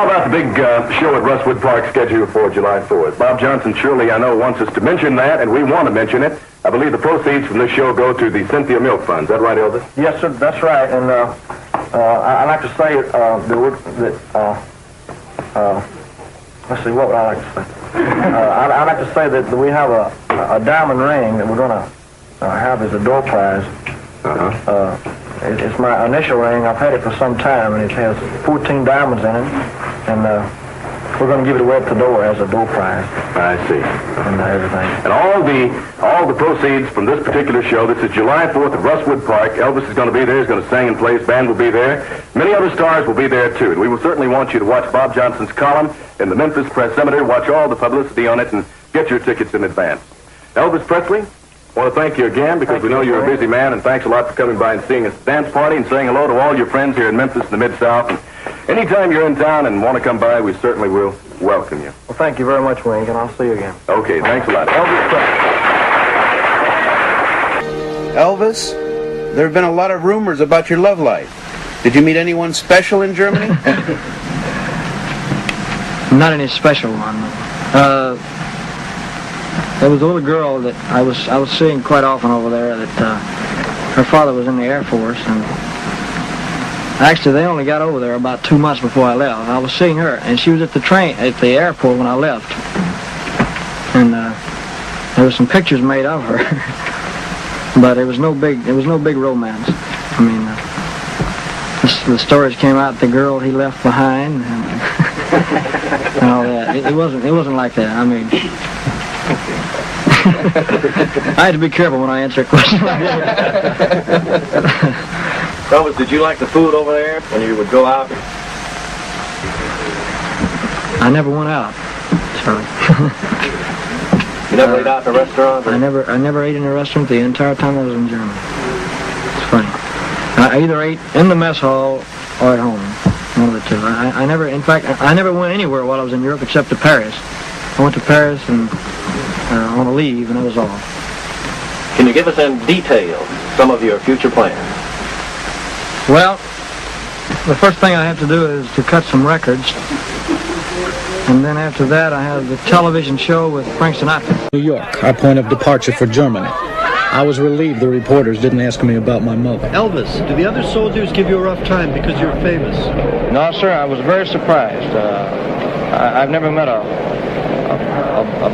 how about the big show at Rustwood Park scheduled for July 4th? Bob Johnson surely, I know, wants us to mention that, and we want to mention it. I believe the proceeds from this show go to the Cynthia Milk Fund. Is that right, Elvis? Yes, sir, that's right. And I'd like to say let's see, what would I like to say? I'd like to say that we have a diamond ring that we're going to have as a door prize. It's my initial ring. I've had it for some time, and it has 14 diamonds in it, and we're going to give it away at the door as a door prize. I see. And everything. And all the proceeds from this particular show, this is July 4th at Rustwood Park. Elvis is going to be there. He's going to sing and play. His band will be there. Many other stars will be there, too. And we will certainly want you to watch Bob Johnson's column in the Memphis Press Cemetery, watch all the publicity on it, and get your tickets in advance. Elvis Presley, I want to thank you again because we know you're a busy man, and thanks a lot for coming by and seeing us dance party and saying hello to all your friends here in Memphis and the Mid-South. And anytime you're in town and want to come by, we certainly will welcome you. Well, thank you very much, Wink, and I'll see you again. Okay, thanks a lot. Elvis Presley. Elvis, there have been a lot of rumors about your love life. Did you meet anyone special in Germany? Not any special one. There was a little girl that I was seeing quite often over there that her father was in the Air Force, and actually they only got over there about 2 months before I left. I was seeing her, and she was at the airport when I left, and there were some pictures made of her, but it was no big romance. I mean, the stories came out, the girl he left behind, and all that. It wasn't like that. I mean, I had to be careful when I answer a question like that. Elvis, did you like the food over there when you would go out? I never went out, Charlie. You never ate out in a restaurant? I never ate in a restaurant the entire time I was in Germany. It's funny. I either ate in the mess hall or at home. One of the two. I never went anywhere while I was in Europe except to Paris. I went to Paris and on a leave, and that was all. Can you give us in detail some of your future plans? Well, the first thing I have to do is to cut some records, and then after that I have the television show with Frank Sinatra. New York, our point of departure for Germany. I was relieved the reporters didn't ask me about my mother. Elvis, do the other soldiers give you a rough time because you're famous? No, sir, I was very surprised. I've never met a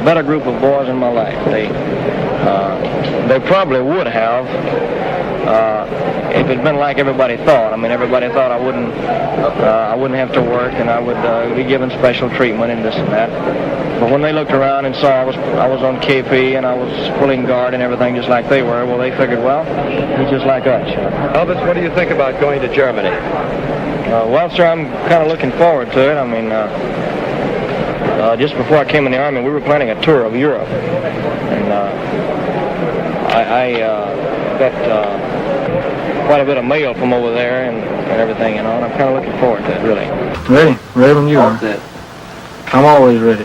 better group of boys in my life. They probably would have if it'd been like everybody thought. I mean, everybody thought I wouldn't have to work and I would be given special treatment and this and that. But when they looked around and saw I was on KP and I was pulling guard and everything just like they were, well, they figured, well, he's just like us. Elvis, what do you think about going to Germany? Well, sir, I'm kind of looking forward to it. I mean, just before I came in the Army, we were planning a tour of Europe. And I got quite a bit of mail from over there and everything, you know, and I'm kind of looking forward to it, really. Ready when you are. I'm always ready.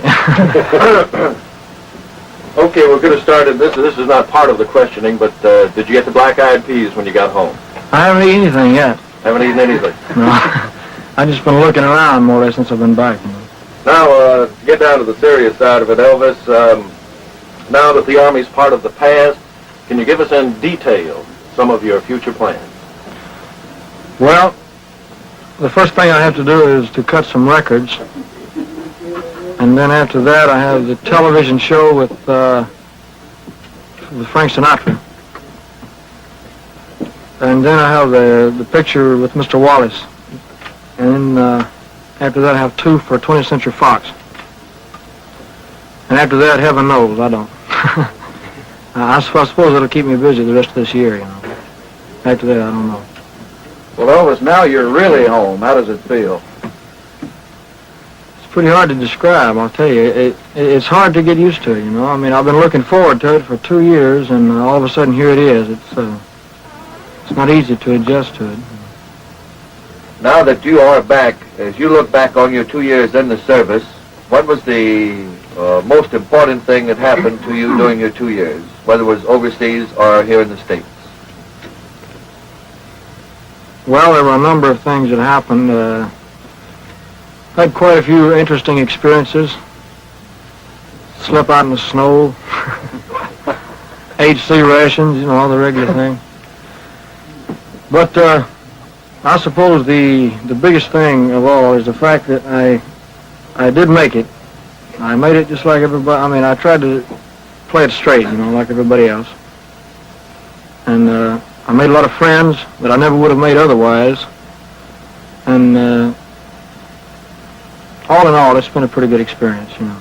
Okay, we're going to start it. This is not part of the questioning, but did you get the black-eyed peas when you got home? I haven't eaten anything yet. Haven't eaten anything? No. I've just been looking around more or less since I've been back. Now, to get down to the serious side of it, Elvis, now that the Army's part of the past, can you give us in detail some of your future plans? Well, the first thing I have to do is to cut some records. And then after that, I have the television show with Frank Sinatra. And then I have the picture with Mr. Wallace. And then after that, I have 2 for 20th Century Fox. And after that, heaven knows, I don't. I suppose it'll keep me busy the rest of this year, you know. After that, I don't know. Well, Elvis, now you're really home. How does it feel? It's pretty hard to describe, I'll tell you. It's hard to get used to, you know. I mean, I've been looking forward to it for 2 years, and all of a sudden, here it is. It's not easy to adjust to it. Now that you are back, as you look back on your 2 years in the service, what was the most important thing that happened to you during your 2 years, whether it was overseas or here in the States? Well, there were a number of things that happened. Had quite a few interesting experiences. Slept out in the snow. HC rations, you know, all the regular thing. But I suppose the biggest thing of all is the fact that I did make it. I made it just like everybody. I mean, I tried to play it straight, you know, like everybody else. And I made a lot of friends that I never would have made otherwise. And all in all, it's been a pretty good experience, you know.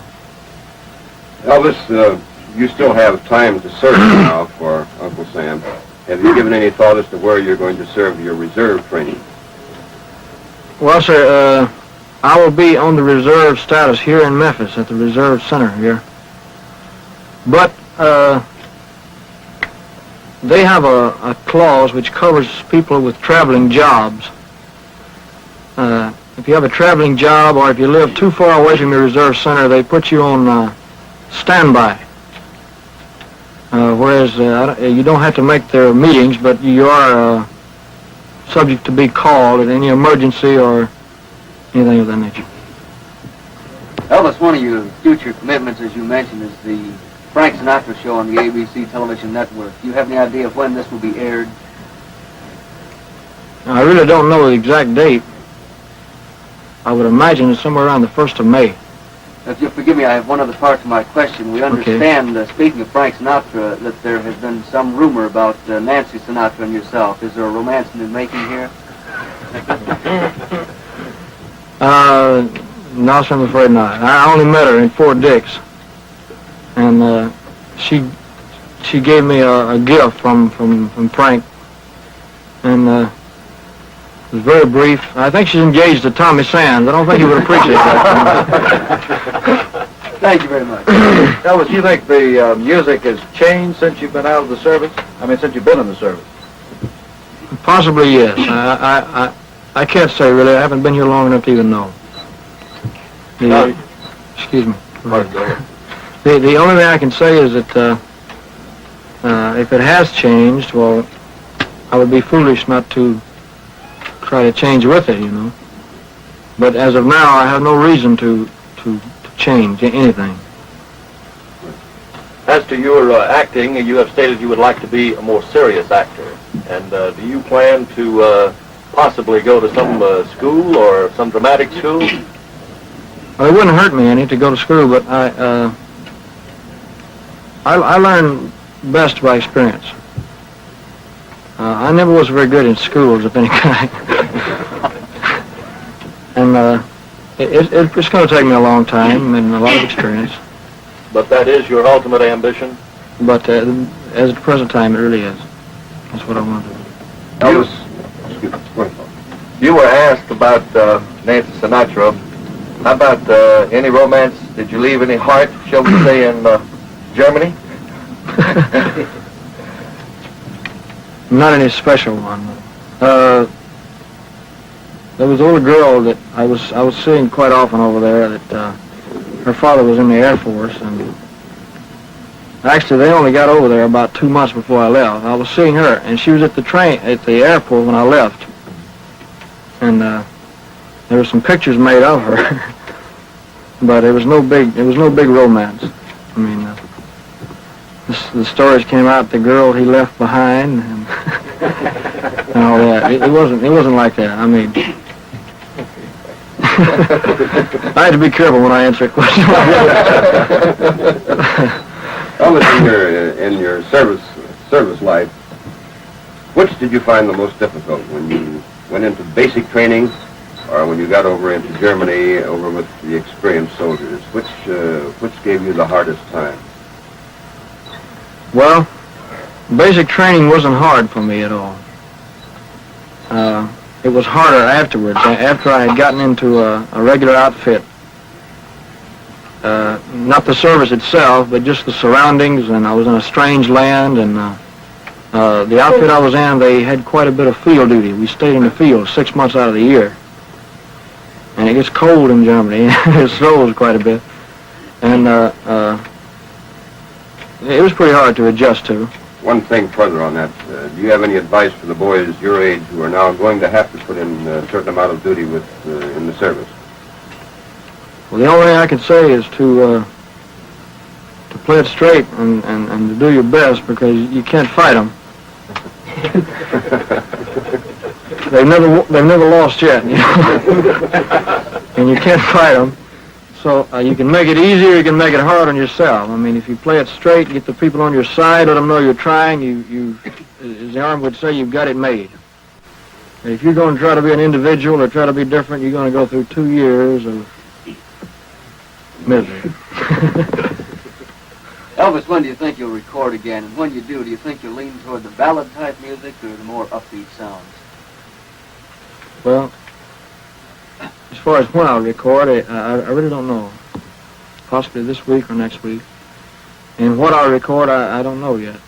Elvis, you still have time to serve now for Uncle Sam. Have you given any thought as to where you're going to serve your reserve training? Well, sir, I will be on the reserve status here in Memphis at the Reserve Center here. But they have a clause which covers people with traveling jobs. If you have a traveling job or if you live too far away from your reserve center, they put you on standby. Whereas you don't have to make their meetings, but you are subject to be called at any emergency or anything of that nature. Elvis, one of your future commitments, as you mentioned, is the Frank Sinatra show on the ABC television network. Do you have any idea of when this will be aired? I really don't know the exact date. I would imagine it's somewhere around the 1st of May. If you'll forgive me, I have one other part to my question. We understand, speaking of Frank Sinatra, that there has been some rumor about Nancy Sinatra and yourself. Is there a romance in the making here? No, sir, I'm afraid not. I only met her in Fort Dix. And she gave me a gift from Frank. And it was very brief. I think she's engaged to Tommy Sands. I don't think he would appreciate that. Thank you very much. Elvis, you think the music has changed since you've been out of the service? I mean, since you've been in the service? Possibly, yes. I can't say, really. I haven't been here long enough to even know. Excuse me. The only thing I can say is that if it has changed, well, I would be foolish not to try to change with it, you know. But as of now, I have no reason to change anything. As to your acting, you have stated you would like to be a more serious actor. And do you plan to possibly go to some school or some dramatic school? Well, it wouldn't hurt me any to go to school, but I learn best by experience. I never was very good in schools of any kind. And it's going to take me a long time and a lot of experience. But that is your ultimate ambition? But as at the present time, it really is. That's what I want to do. Elvis, you were asked about Nancy Sinatra. How about any romance? Did you leave any heart, shall we say, in Germany? Not any special one. There was a little girl that I was seeing quite often over there that her father was in the Air Force, and actually they only got over there about 2 months before I left. I was seeing her, and she was at the airport when I left, and there were some pictures made of her, but it was no big romance. I mean, the stories came out, the girl he left behind, and all that. It wasn't like that. I mean, I had to be careful when I answer a question like that. Elvis, in your service life, which did you find the most difficult, when you went into basic training, or when you got over into Germany, over with the experienced soldiers? Which gave you the hardest time? Well, basic training wasn't hard for me at all. It was harder afterwards, after I had gotten into a regular outfit. Not the service itself, but just the surroundings, and I was in a strange land, and the outfit I was in, they had quite a bit of field duty. We stayed in the field 6 months out of the year. And it gets cold in Germany. It snows quite a bit. And it was pretty hard to adjust to. One thing further on that, do you have any advice for the boys your age who are now going to have to put in a certain amount of duty in the service? Well, the only thing I can say is to play it straight and to do your best, because you can't fight them. They've never lost yet, you know? And you can't fight them. So you can make it easier, you can make it hard on yourself. I mean, if you play it straight, get the people on your side, let them know you're trying, you as the Army would say, you've got it made. And if you're going to try to be an individual or try to be different, you're going to go through 2 years of misery. Elvis, when do you think you'll record again? And when you do you think you'll lean toward the ballad-type music or the more upbeat sounds? Well, as far as when I'll record, I really don't know. Possibly this week or next week. And what I'll record, I don't know yet.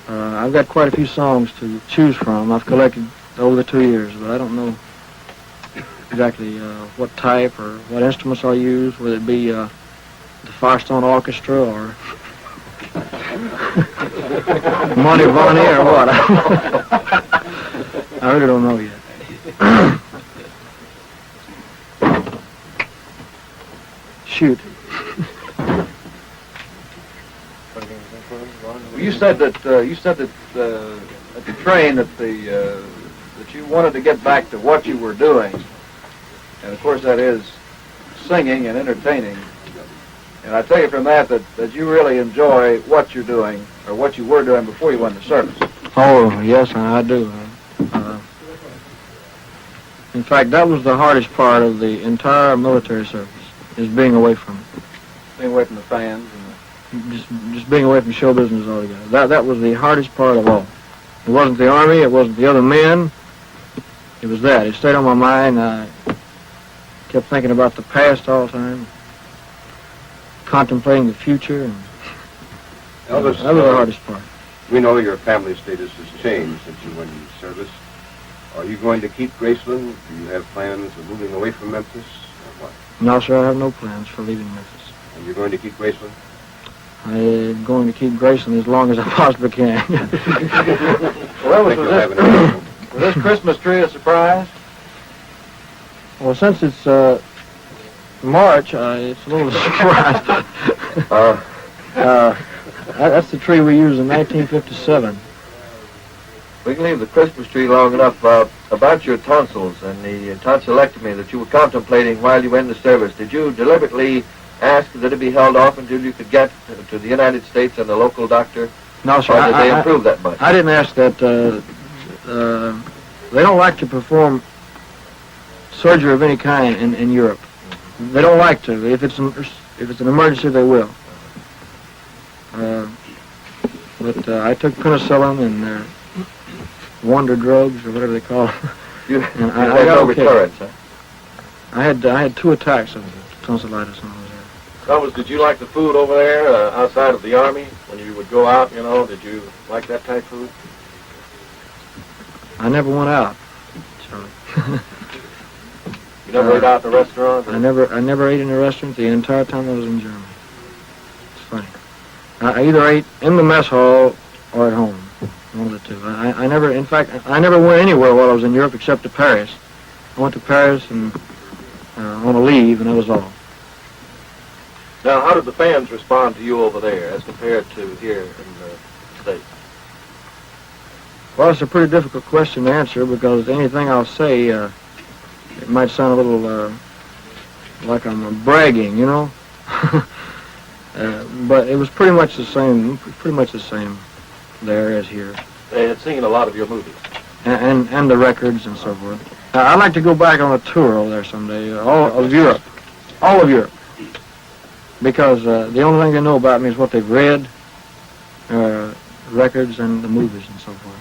I've got quite a few songs to choose from. I've collected over the 2 years, but I don't know exactly what type or what instruments I'll use, whether it be the Firestone Orchestra or Monty Vonnie or what. I really don't know yet. Shoot. Well, you said that at the train that that you wanted to get back to what you were doing, and of course that is singing and entertaining. And I tell you from that you really enjoy what you're doing or what you were doing before you went to service. Oh yes, I do. In fact, that was the hardest part of the entire military service, is being away from it. Being away from the fans and just being away from show business altogether. That was the hardest part of all. It wasn't the Army, it wasn't the other men. It was that. It stayed on my mind. I kept thinking about the past all the time, contemplating the future, and Elvis, that was the hardest part. We know your family status has changed since you went into service. Are you going to keep Graceland? Do you have plans of moving away from Memphis? Or what? No, sir, I have no plans for leaving Memphis. And you're going to keep Graceland? I'm going to keep Graceland as long as I possibly can. Well, was this Christmas tree a surprise? Well, since it's March, it's a little surprise. That's the tree we used in 1957. We can leave the Christmas tree long enough. About your tonsils and the tonsillectomy that you were contemplating while you were in the service, did you deliberately ask that it be held off until you could get to the United States and the local doctor? No, sir. Or did they improve that much? I didn't ask that. They don't like to perform surgery of any kind in Europe. They don't like to. If it's an emergency, they will. But I took penicillin and their wonder drugs or whatever they call it. And I got no recurrence, huh? I had 2 attacks of tonsillitis when I was there. Elvis, did you like the food over there outside of the Army? When you would go out, you know, did you like that type food? I never went out, Charlie. You never ate out in a restaurant? I never ate in a restaurant the entire time I was in Germany. It's funny. I either ate in the mess hall or at home. One of the two. I never went anywhere while I was in Europe except to Paris. I went to Paris and on a leave, and that was all. Now, how did the fans respond to you over there as compared to here in the States? Well, it's a pretty difficult question to answer because anything I'll say, it might sound a little like I'm bragging, you know. But it was pretty much the same there as here. They had seen a lot of your movies. And the records and so forth. I'd like to go back on a tour over there someday, all of Europe. Because the only thing they know about me is what they've read, records and the movies and so forth.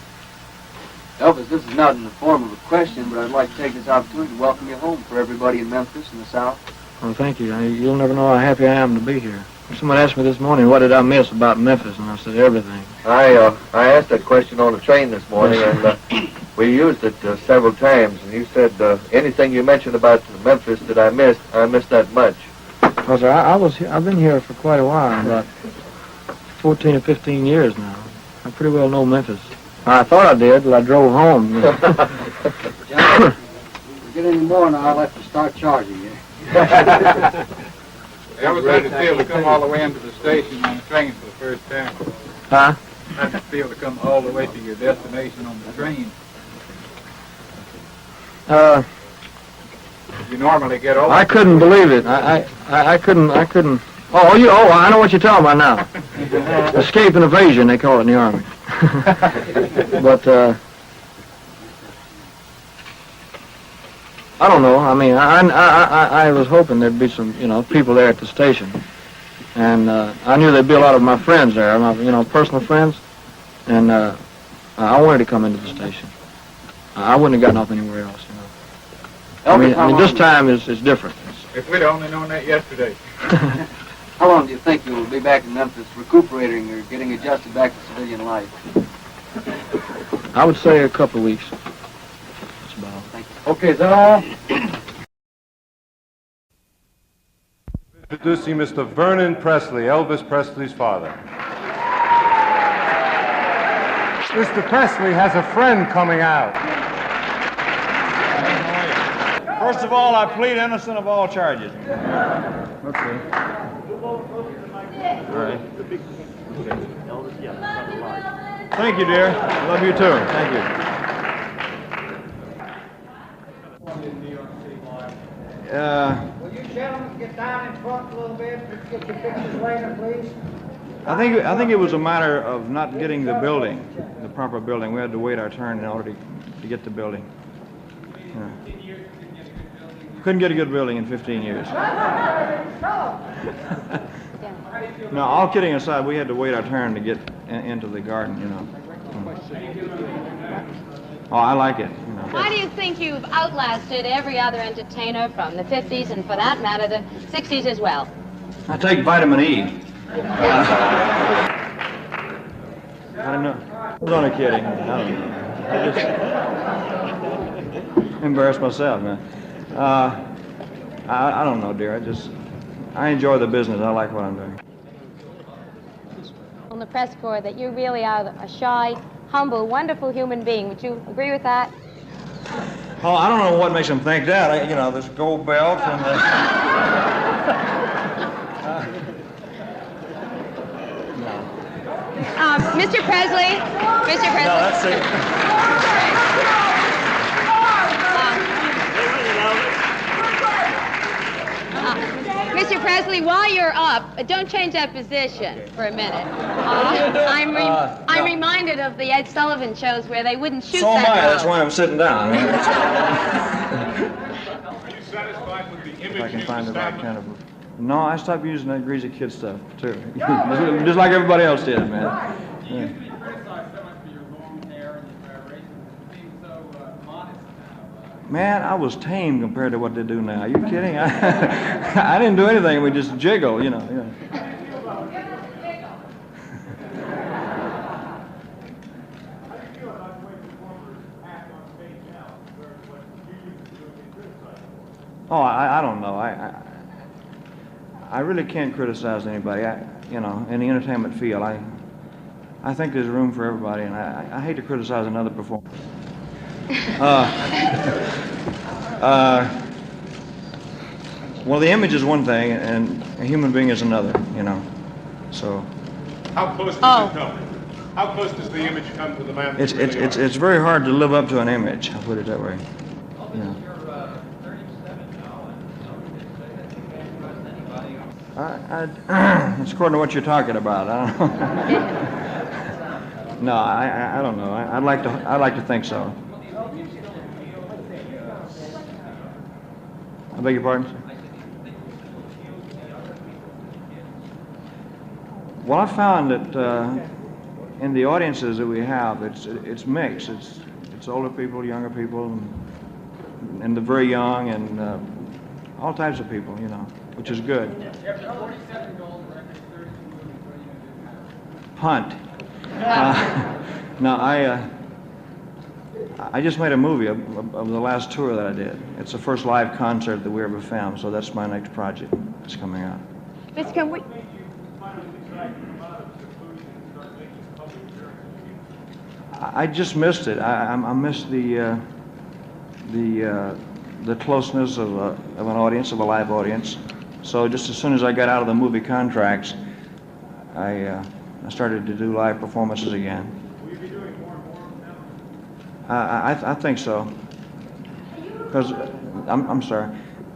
Elvis, this is not in the form of a question, but I'd like to take this opportunity to welcome you home for everybody in Memphis and the South. Well, thank you. You'll never know how happy I am to be here. Someone asked me this morning, what did I miss about Memphis? And I said, everything. I asked that question on the train this morning, and we used it several times. And you said anything you mentioned about Memphis that I missed that much. Well, sir, I've been here for quite a while, about 14 or 15 years now. I pretty well know Memphis. I thought I did, but I drove home. John, if we get any more now, I'll have to start charging you. Elvis had to feel to come all the way into the station on the train for the first time. Huh? How did it feel to come all the way to your destination on the train? You normally get over. I couldn't believe it. I couldn't. Oh, I know what you're talking about now. Escape and evasion, they call it in the Army. But, I don't know. I mean, I was hoping there'd be some, people there at the station. And, I knew there'd be a lot of my friends there, my, personal friends. And, I wanted to come into the station. I wouldn't have gotten off anywhere else, I mean, this time is different. If we'd only known that yesterday. How long do you think you will be back in Memphis recuperating or getting adjusted back to civilian life? I would say a couple of weeks. That's about all. Thank you. Okay, is that all? Introducing Mr. Vernon Presley, Elvis Presley's father. Mr. Presley has a friend coming out. First of all, I plead innocent of all charges. Okay. All right. Thank you, dear. Love you too. Thank you. Will you gentlemen get down in front a little bit and get your pictures later, please? I think it was a matter of not getting the building, the proper building. We had to wait our turn in order to get the building. Yeah. Couldn't get a good building in 15 years. No, all kidding aside, we had to wait our turn to get into the garden, Oh, I like it. Why do you think you've outlasted every other entertainer from the 50s and, for that matter, the 60s as well? I take vitamin E. I don't know. I was only kidding. I don't know. I just embarrassed myself, man. I don't know, dear. I enjoy the business. I like what I'm doing. On the press corps that you really are a shy, humble, wonderful human being. Would you agree with that? Oh, I don't know what makes them think that. This gold belt and the... Mr. Presley. Mr. Presley. No, that's it. Mr. Presley, while you're up, don't change that position for a minute. I'm reminded of the Ed Sullivan shows where they wouldn't shoot So am that I. low. That's why I'm sitting down. Are you satisfied with the image If I can you've find the right established? kind of... No, I stopped using that greasy kid stuff, too. Just like everybody else did, man. Yeah. Man, I was tame compared to what they do now. Are you kidding? I didn't do anything. We just jiggle, Oh, I don't know. I really can't criticize anybody. In the entertainment field, I think there's room for everybody, and I hate to criticize another performer. Well, the image is one thing, and a human being is another. So. How close does it come? How close does the image come to the man? It's very hard to live up to an image. I'll put it that way. Yeah. It's according to what you're talking about. I don't know. No, I don't know. I'd like to think so. I beg your pardon, sir? Well, I found that in the audiences that we have, it's mixed. It's older people, younger people, and the very young, and all types of people, which is good. Punt. No, I just made a movie of the last tour that I did. It's the first live concert that we ever filmed, so that's my next project that's coming out. Miss, can we... I just missed it. I missed the the closeness of an audience, of a live audience. So just as soon as I got out of the movie contracts, I started to do live performances again. Will you be doing more and more now? I think so. Because, I'm sorry,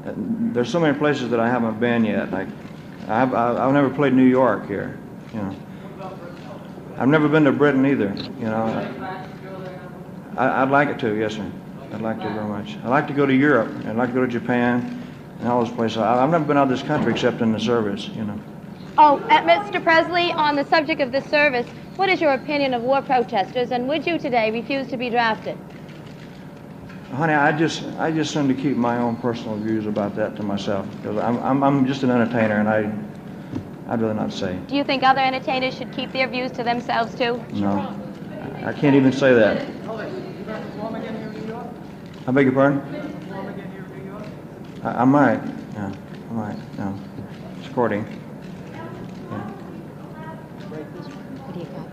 there's so many places that I haven't been yet. Like, I've never played New York here, you know. I've never been to Britain either, you know. I'd like it to, yes, sir. I'd like to very much. I'd like to go to Europe. I'd like to go to Japan and all those places. I've never been out of this country except in the service, you know. Oh, Mr. Presley, on the subject of this service, what is your opinion of war protesters, and would you today refuse to be drafted? Honey, I just seem to keep my own personal views about that to myself, because I'm just an entertainer, and I'd rather not say. Do you think other entertainers should keep their views to themselves too? No, I can't even say that. I beg your pardon? I might. Yeah, I might. Yeah, it's courting. What do you got?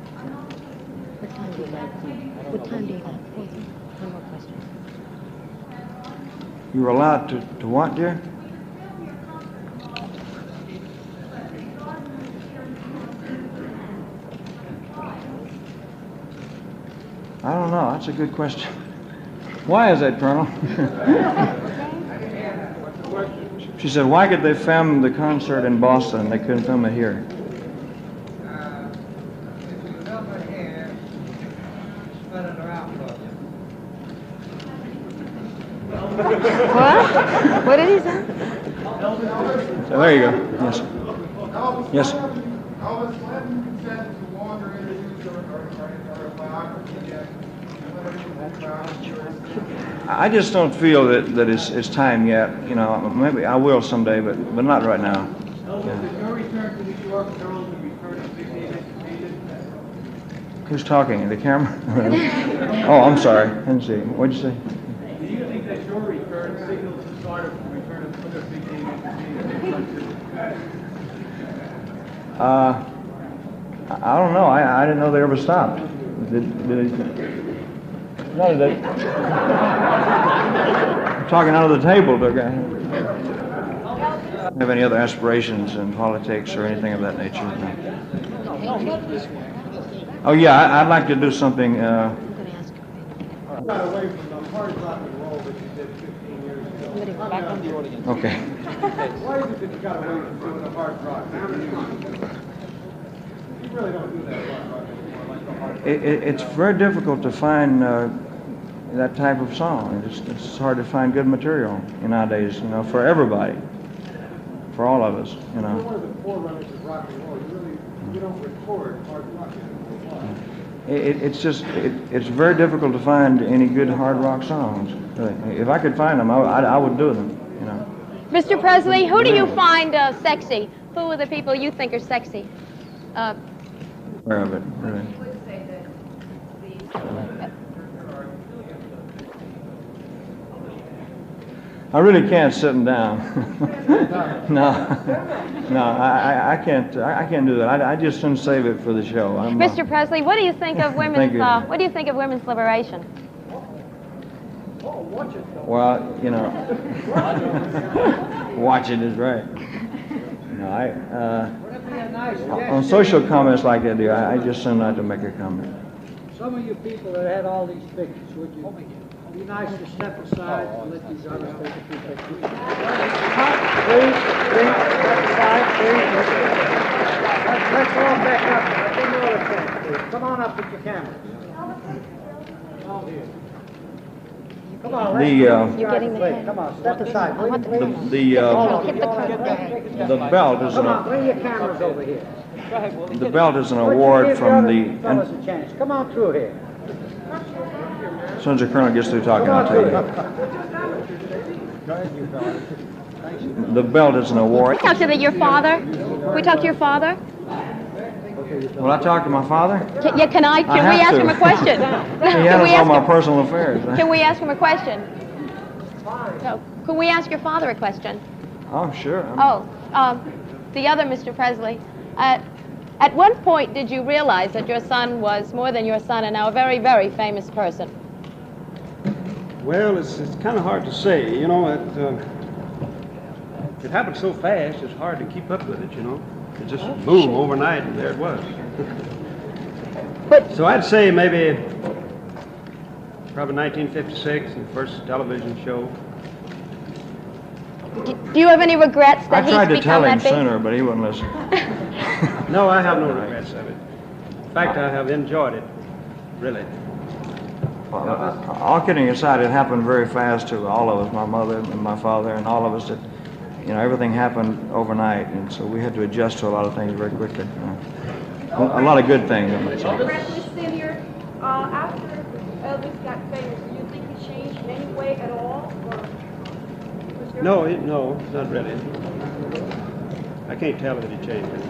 What time do you like? What time do you like? One more question. You were allowed to what, dear? I don't know. That's a good question. Why is that, Colonel? She said, why could they film the concert in Boston and they couldn't film it here? What? What did he say? So there you go. Yes. Yes. I just don't feel that it's time yet. You know, maybe I will someday, but not right now. Yeah. Who's talking? The camera? Oh, I'm sorry. I didn't see. What'd you say? Do you think that your return signals the start of the return of other big name I don't know. I didn't know they ever stopped. Did it? No, they. I'm talking under the table. Do you have any other aspirations in politics or anything of that nature? No. Oh yeah, I'd like to do something. Got away from the hard rock and roll that you did 15 years ago. Okay. Why is it that you got away from doing the hard rock? You really don't do that hard rock anymore, like the hard rock. It's very difficult to find that type of song. It's hard to find good material nowadays, you know, for everybody, for all of us, you know. You're one of the forerunners of rock and roll. You don't record hard rock anymore. It's very difficult to find any good hard rock songs. If I could find them, I would do them, you know. Mr. Presley, who do you find sexy? Who are the people you think are sexy? Where of it, really. I really can't sit them down. No, I can't do that. I just shouldn't save it for the show. Mr. Presley, what do you think of women's? What do you think of women's liberation? Well, you know, watch it is right. You know, on social comments like that, dear, I just tend not to make a comment. Some of you people that had all these pictures, would you be nice to step aside and let these others take a few pictures? Please, step aside, please. Let's all back up. Please. Come on up with your camera. All here. Come on, You're getting the head. Come on, step aside. I want The belt is Come on, bring your cameras over here. the belt is an award from the. Fellas a chance. Come on through here. As soon as the colonel gets through talking, I'll tell you. The belt is an award. We talked to your father. We talked to your father. Will I talk to my father? Can we ask him a question? He handles all my personal affairs. Can we ask him a question? No. Can we ask your father a question? Oh, sure. The other Mr. Presley. At what point did you realize that your son was more than your son and now a very, very famous person? Well, it's kind of hard to say. You know, it happened so fast, it's hard to keep up with it, you know. It just boom, overnight, and there it was. So I'd say maybe probably 1956, the first television show. Do you have any regrets that I tried to he's tell become him that big? sooner, but he wouldn't listen. No, I have no regrets of it. In fact, I have enjoyed it, really. Well, all kidding aside, it happened very fast to all of us, my mother and my father and all of us. That, you know, everything happened overnight, and so we had to adjust to a lot of things very quickly. A lot of good things, I might say. Presley Sr., after Elvis got famous, do you think he changed in any way at all? No, not really. I can't tell that he changed it.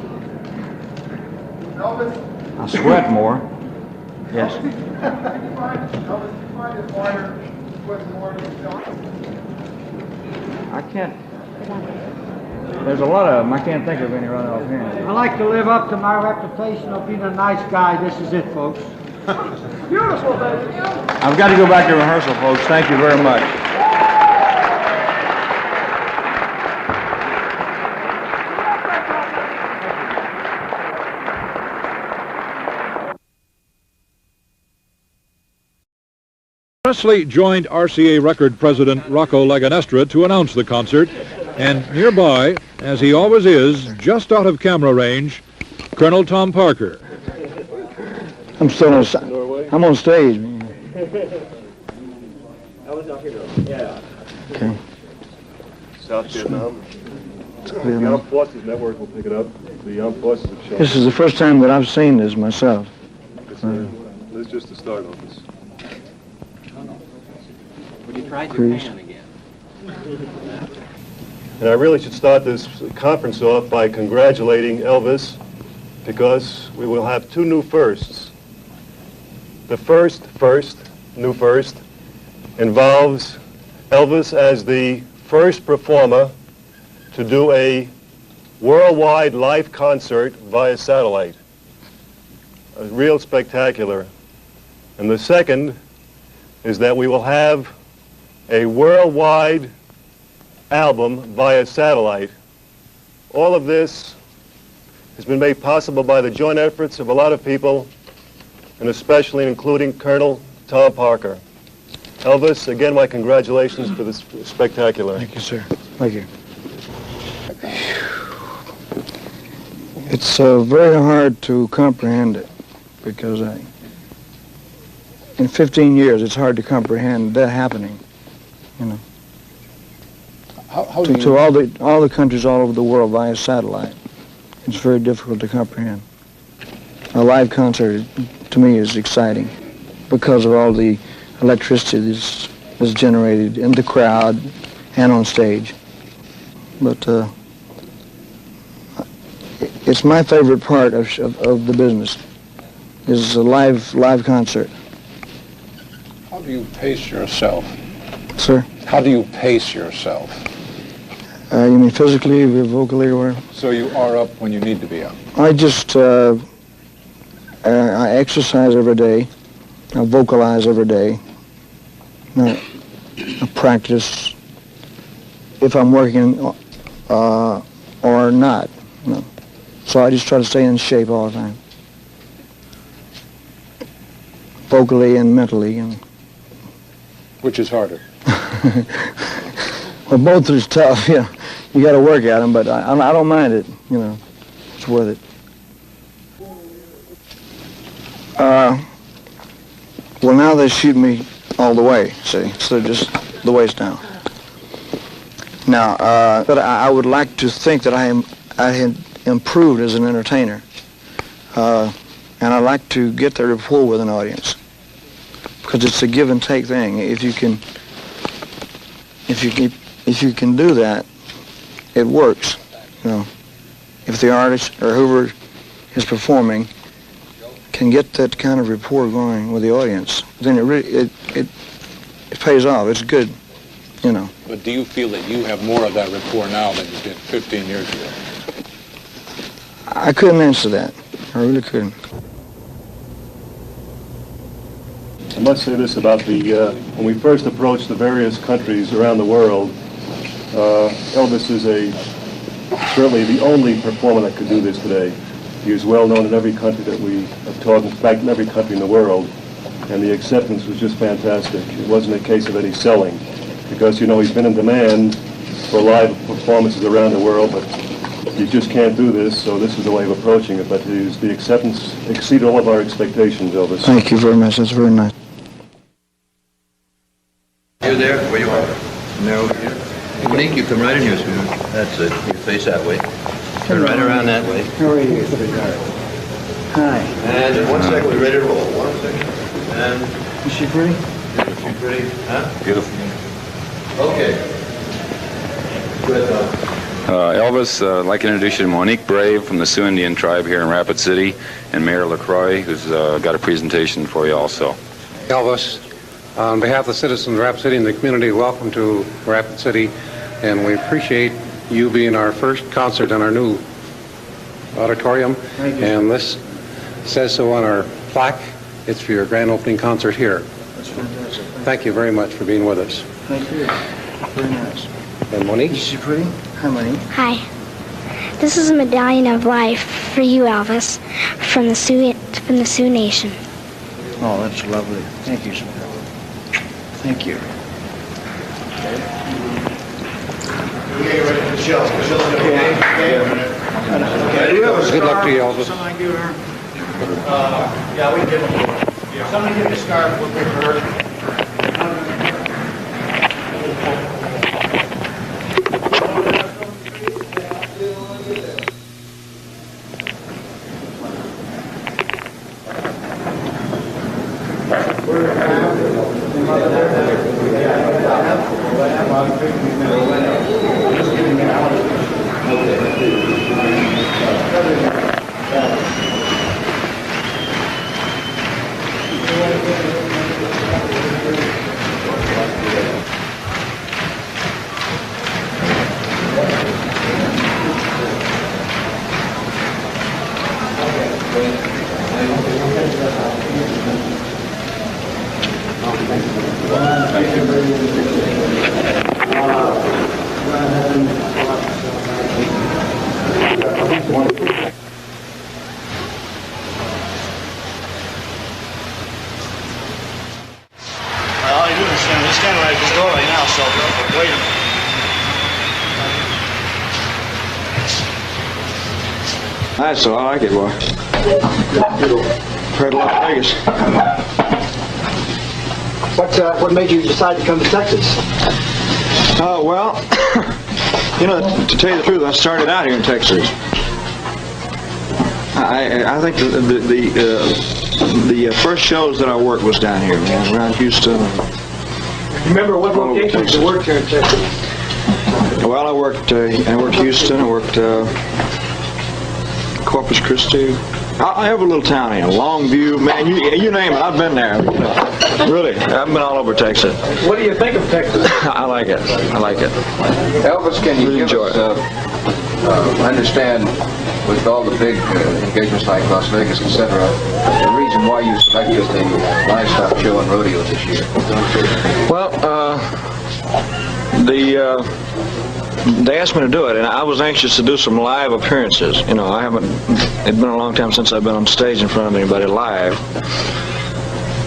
Elvis? I sweat more. Yes. Elvis, do you find it harder to sweat more than John? I can't. There's a lot of them. I can't think of any right offhand. I like to live up to my reputation of being a nice guy. This is it, folks. Beautiful, baby. I've got to go back to rehearsal, folks. Thank you very much. Presley joined RCA record president Rocco Laganestra to announce the concert, and nearby, as he always is, just out of camera range, Colonel Tom Parker. I'm still on, I'm on stage. Okay. South Vietnam. The Armed Forces Network will pick it up. The Armed Forces have shown. This is the first time that I've seen this myself. It's just the start of this. Would you try Please. Japan again? And I really should start this conference off by congratulating Elvis, because we will have two new firsts. The first, new first, involves Elvis as the first performer to do a worldwide live concert via satellite. A real spectacular. And the second is that we will have a worldwide album via satellite. All of this has been made possible by the joint efforts of a lot of people, and especially including Colonel Tom Parker. Elvis, again, my congratulations for this spectacular. Thank you, sir. Thank you. It's very hard to comprehend it, because in 15 years it's hard to comprehend that happening, you know. How to all the countries all over the world via satellite. It's very difficult to comprehend. A live concert, to me, is exciting because of all the electricity that's generated in the crowd and on stage. But it's my favorite part of the business, is a live concert. How do you pace yourself? Sir? How do you pace yourself? You mean physically, vocally, or whatever? So you are up when you need to be up. I just, I exercise every day. I vocalize every day. I practice if I'm working or not. You know. So I just try to stay in shape all the time. Vocally and mentally. And Which is harder? Well, both is tough, yeah. You got to work at them, but I don't mind it, you know. It's worth it. Well, now they shoot me all the way, see, so just the waist down. Now, but I would like to think that I had improved as an entertainer, and I like to get that rapport with an audience, because it's a give and take thing. If you can do that, it works. You know, if the artist or whoever is performing can get that kind of rapport going with the audience, then it pays off. It's good, you know. But do you feel that you have more of that rapport now than you did 15 years ago? I couldn't answer that. I really couldn't. must say this about when we first approached the various countries around the world, Elvis is certainly the only performer that could do this today. He is well known in every country that we have taught, in fact, in every country in the world, and the acceptance was just fantastic. It wasn't a case of any selling, because, he's been in demand for live performances around the world, but you just can't do this, so this is the way of approaching it. But the acceptance exceeded all of our expectations, Elvis. Thank you very much. That's very nice. You there? Where you are? No. Monique, you come right in here, sweetheart. That's it. You face that way. Turn right around that way. How are you, sweetheart? Hi. And in 1 second, we're ready to roll. 1 second. And is she pretty? Is she pretty? Huh? Beautiful. Okay. Good. Elvis, I'd like to introduce you to Monique Brave from the Sioux Indian tribe here in Rapid City, and Mayor LaCroix, who's got a presentation for you also. Elvis, on behalf of the citizens of Rapid City and the community, welcome to Rapid City, and we appreciate you being our first concert in our new auditorium. Thank you. And this says so on our plaque. It's for your grand opening concert here. That's fantastic. Thank you very much for being with us. Thank you. Very nice. And Monique? Is she pretty? Hi, Monique. Hi. This is a medallion of life for you, Elvis, from the Sioux Nation. Oh, that's lovely. Thank you, sweetheart. Thank you. Okay, ready for the show. Good luck to you, Elvis. Somebody give her. Yeah, we can give her. Somebody give me a scarf. We'll give her. All you do is stand right at this door right now, so wait a minute. Nice, so I like it, boy. Heard a lot of Vegas. What made you decide to come to Texas? Oh, well, to tell you the truth, I started out here in Texas. I think the first shows that I worked was down here, man, around Houston. You remember what locations you worked here in Texas? Well, I worked Houston, I worked Corpus Christi. I have a little town here, Longview, man, you name it, I've been there. Really, I've been all over Texas. What do you think of Texas? I like it. Elvis, can you give us, I understand with all the big engagements like Las Vegas, etc., the reason why you selected the livestock show and rodeo this year? Well, they asked me to do it, and I was anxious to do some live appearances. It'd been a long time since I've been on stage in front of anybody live.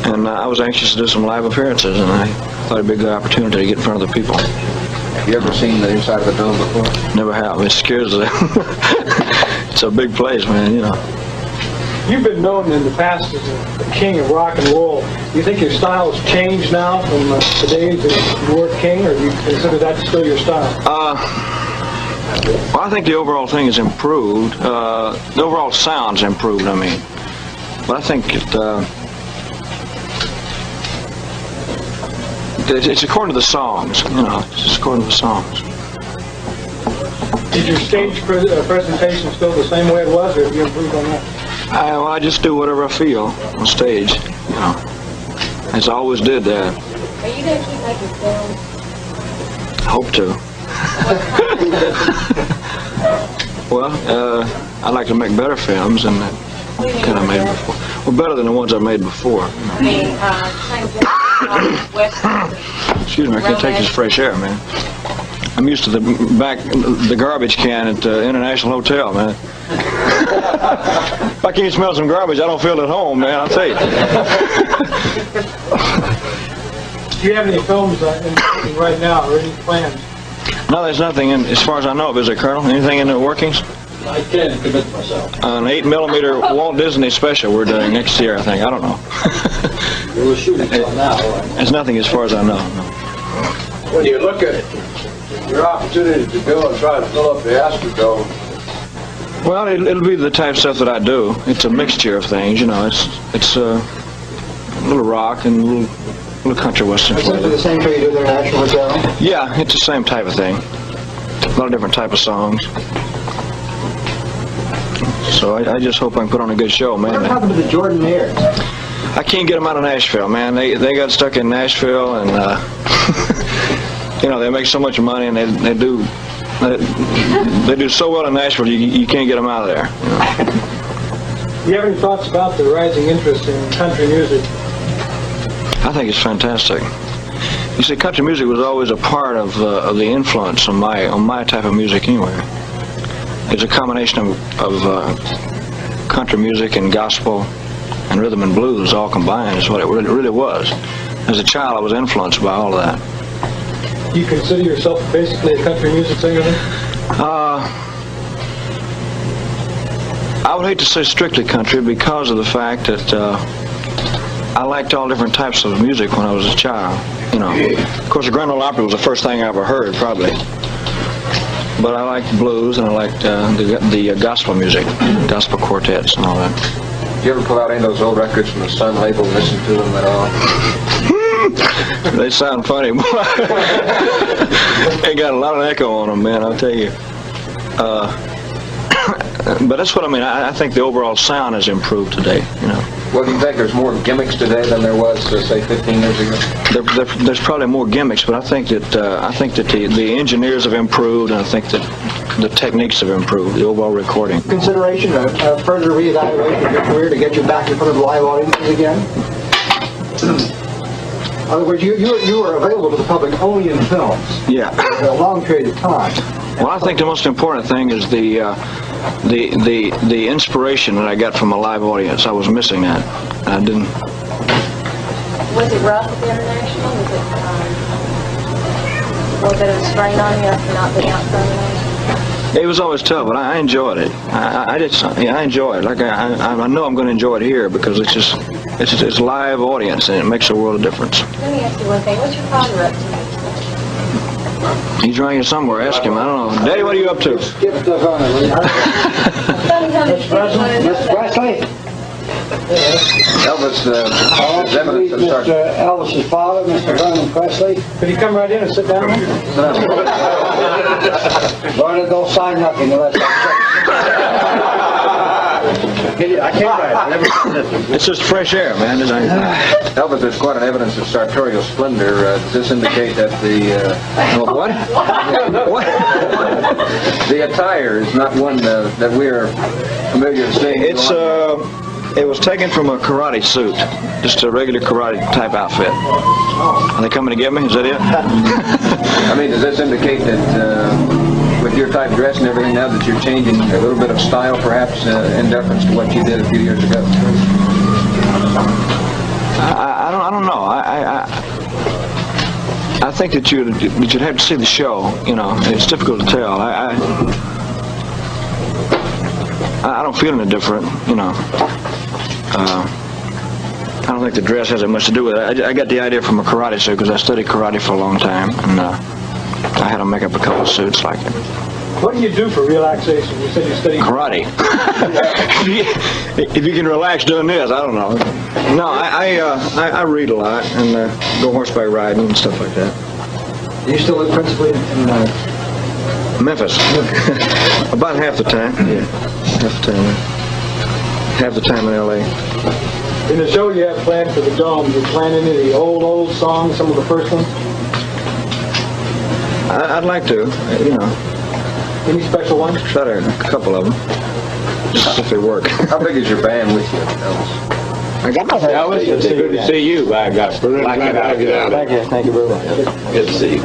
And I was anxious to do some live appearances, and I thought it'd be a good opportunity to get in front of the people. Have you ever seen the inside of the dome before? Never have. It scares them. It's a big place, man, You've been known in the past as the king of rock and roll. Do you think your style has changed now from the days that you were king, or do you consider that still your style? Well, I think the overall thing has improved. The overall sound's improved, I mean. But I think it's according to the songs, it's according to the songs. Is your stage presentation still the same way it was, or have you improved on that? I just do whatever I feel on stage, As I always did that. Are you going to keep making films? Hope to. Well, I like to make better films, and I kind of made them before. were better than the ones I made before. I mean, West. Excuse me, I can't take this fresh air, man. I'm used to the garbage can at the International Hotel, man. If I can't smell some garbage, I don't feel at home, man, I'll tell you. Do you have any films in right now, or any plans? No, there's nothing in, as far as I know of, is there, Colonel? Anything in the workings? I can't commit myself. An 8mm Walt Disney special we're doing next year, I think. I don't know. We're shooting some now. There's nothing as far as I know. No. When you look at your opportunity to go and try to fill up the Astrodome, Well, it'll be the type of stuff that I do. It's a mixture of things, you know. It's a little rock and a little country western Is it flavor. the same show you do there at National Hotel? Yeah, it's the same type of thing. A lot of different type of songs. So I just hope I can put on a good show, man. What happened to the Jordan Mayors? I can't get them out of Nashville, man. They got stuck in Nashville, and you know, they make so much money, and they do so well in Nashville. You can't get them out of there. You know? Do you have any thoughts about the rising interest in country music? I think it's fantastic. You see, country music was always a part of the influence on my type of music anyway. It's a combination of country music and gospel and rhythm and blues all combined is what it really was. As a child, I was influenced by all of that. Do you consider yourself basically a country music singer then? I would hate to say strictly country because of the fact that I liked all different types of music when I was a child. You know, of course, the Grand Ole Opry was the first thing I ever heard, probably. But I liked blues and I liked the gospel music, gospel quartets and all that. did you ever pull out any of those old records from the Sun label and listen to them at all? They sound funny. They got a lot of echo on them, man, I'll tell you. But that's what I mean. I think the overall sound has improved today, you know. Well, do you think there's more gimmicks today than there was, say, 15 years ago? There's probably more gimmicks, but I think that the engineers have improved, and I think that the techniques have improved, the overall recording. Consideration of further reevaluation of your career to get you back in front of live audiences again? In other words, you were available to the public only in films. Yeah. For a long period of time. Well, I think the most important thing is the inspiration that I got from a live audience. I was missing that. I didn't. Was it rough at the International? Was it a little bit of a strain on you after not being out front? It was always tough, but I enjoyed it. I enjoy it. Like I know I'm going to enjoy it here because it's live audience and it makes a world of difference. Let me ask you one thing. What's your father up to? He's around here somewhere. Ask him. I don't know. Daddy, what are you up to? Skip the phone, will you? Mr. Presley? Elvis, Mr. Elvis's father, Mr. Vernon Presley. Could you come right in and sit down? Vernon, don't sign nothing unless I can't write. It's just fresh air, man. Elvis, there's quite an evidence of sartorial splendor. Does this indicate that the... what? What? The attire is not one that we're familiar with seeing. It was taken from a karate suit, just a regular karate type outfit. Are they coming to get me? Is that it? I mean, does this indicate that with your type of dress and everything now that you're changing a little bit of style, perhaps in deference to what you did a few years ago? I don't know. I think that you'd have to see the show. You know, it's difficult to tell. I don't feel any different. You know. I don't think the dress has that much to do with it. I got the idea from a karate suit because I studied karate for a long time, and I had to make up a couple of suits like it. What do you do for relaxation? You said you study karate. If you can relax doing this, I don't know. No, I read a lot and go horseback riding and stuff like that. Do you still live principally in Memphis? About half the time. Yeah, half the time. Half the time in L.A. In the show you have planned for the Dome, do you plan any of the old songs, some of the first ones? I'd like to, you know. Any special ones? Try a couple of them, just if they work. How big is your band with you, Elvis? Elvis, it's good to see you, by God. We're really glad to have you down there. Thank you very much. Good to see you.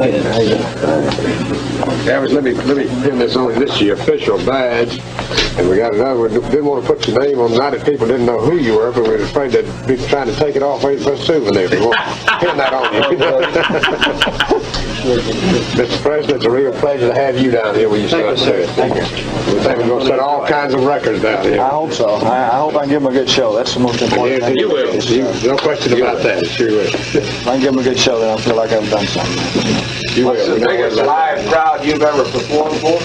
Elvis, let me pin this on. This is your official badge. And we got another one. Didn't want to put your name on, not that people didn't know who you were, but we were afraid they'd be trying to take it off waiting for a souvenir. We won't pin that on you. Mr. President, it's a real pleasure to have you down here with your son, sir. Thank you. We think we're going to set all kinds of records down here. I hope so. I hope I can give him a good show. That's the most important thing. You will. No question about that. Sure will. If I can give him a good show, then I'll feel like I've done something. You will. What's the biggest live crowd you've ever performed for?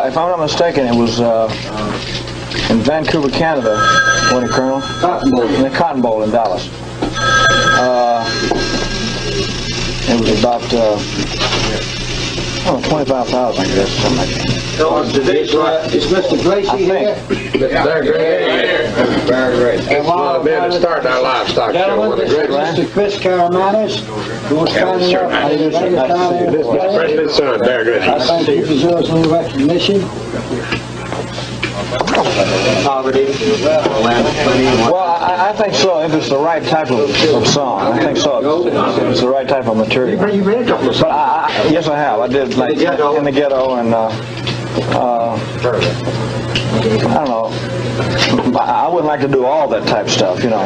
If I'm not mistaken, it was in Vancouver, Canada, wasn't it, Colonel? In the Cotton Bowl in Dallas. It was about 25,000, I guess, something like that. Is Mr. Gracie here? They're great. Very great. It's one of the men that started our livestock show. Gentlemen, this is Mr. Chris Karamanis, who was kind enough to bring us down here. This is Mr. President's son, Barry Gracie. I think he deserves some recognition. Well, I think so, if it's the right type of song. I think so, if it's the right type of material. You read a couple of songs? But yes, I have. I did, like, In the Ghetto, and, I don't know. I wouldn't like to do all that type stuff, you know.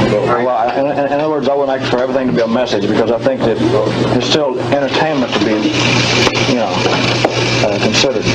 In other words, I would like for everything to be a message, because I think that it's still entertainment to be, you know, considered.